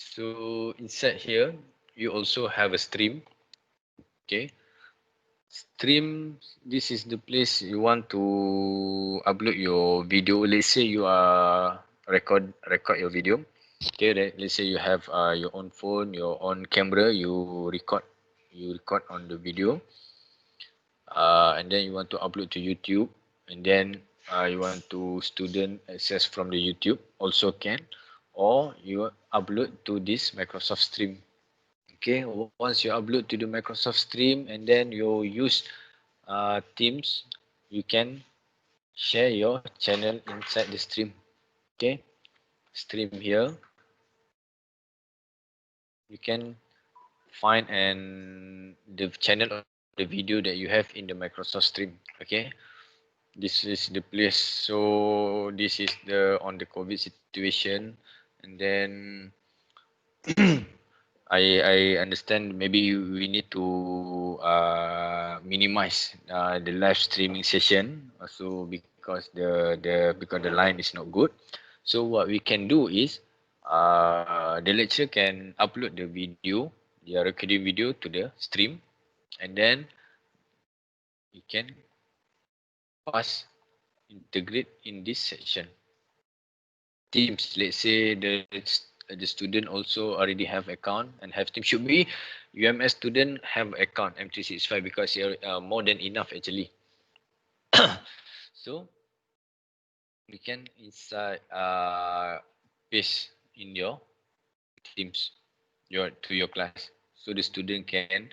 So inside here, you also have a stream. Okay, stream. This is the place you want to upload your video. Let's say you are record your video. Okay, let's say you have your own phone, your own camera. You record on the video, and then you want to upload to YouTube, and then you want to student access from the YouTube also can, or you upload to this Microsoft Stream. Okay, once you upload to the Microsoft Stream and then you use Teams, you can share your channel inside the stream. Okay, stream here, you can find and the channel of the video that you have in the Microsoft Stream. Okay, this is the place. So this is the on the COVID situation, and then I understand maybe we need to minimize the live streaming session also because the line is not good. So what we can do is the lecturer can upload the video, the recording video to the stream, and then we can pass integrate in this section. Teams, let's say the student also already have account and have team, should be UMS student have account M365 because you're more than enough actually. So we can inside paste in your teams to your class, so the student can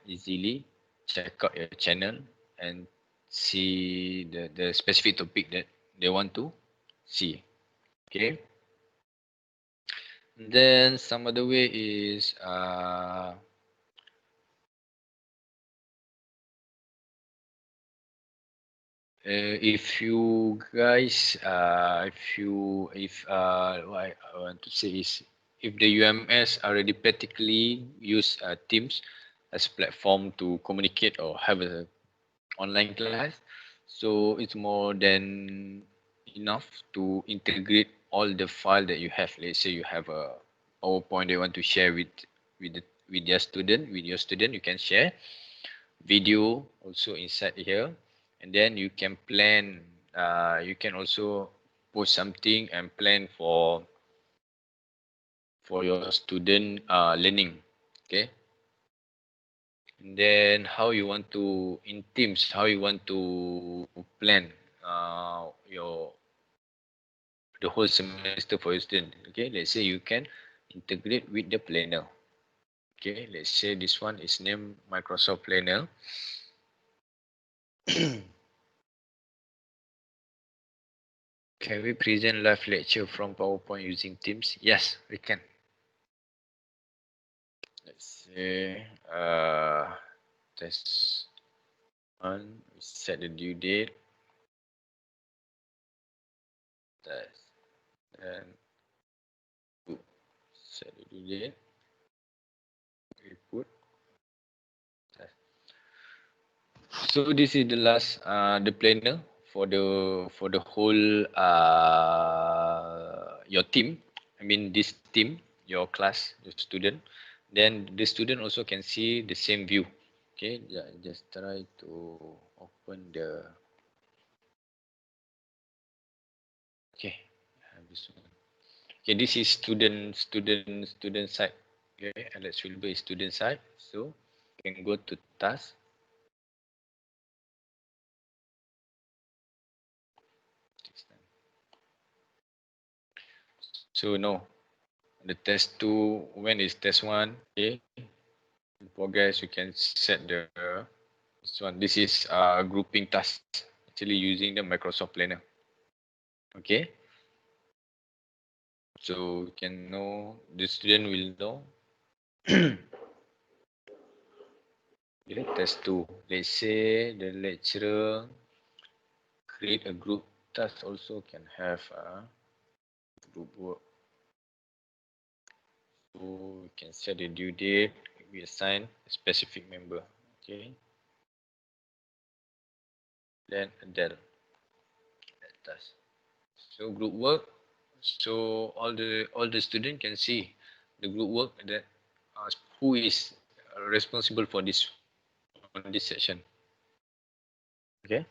easily check out your channel and see the specific topic that they want to see. Okay. Then some other way is if you guys what I want to say is, if the UMS already practically use Teams as a platform to communicate or have a online class, so it's more than enough to integrate all the file that you have. Let's say you have a PowerPoint they want to share with the, with your student, you can share video also inside here, and then you can plan. You can also post something and plan for your student learning. Okay, and then how you want to in teams, how you want to plan your the whole semester for your student. Okay, let's say you can integrate with the planner. Okay, let's say this one is named Microsoft Planner. Can we present live lecture from PowerPoint using Teams? Yes, we can. Let's say test one, we set the due date, test, and two, set the due date, we put test. So this is the last the planner for the whole your team. I mean this team, your class, your student. Then the student also can see the same view. Okay, yeah, just try to open the. Okay, I have this one. Okay, this is student side. Okay, and let's filter is student side. So you can go to task. So no, the test two, when is test one? Okay, in progress you can set the this one. This is grouping task actually using the Microsoft Planner. Okay, so you can know the student will know. Okay, test two. Let's say the lecturer create a group task also can have a group work. So we can set the due date. We assign a specific member. Okay. Then Adele. That task. So group work. So all the student can see the group work that who is responsible for this on this section. Okay.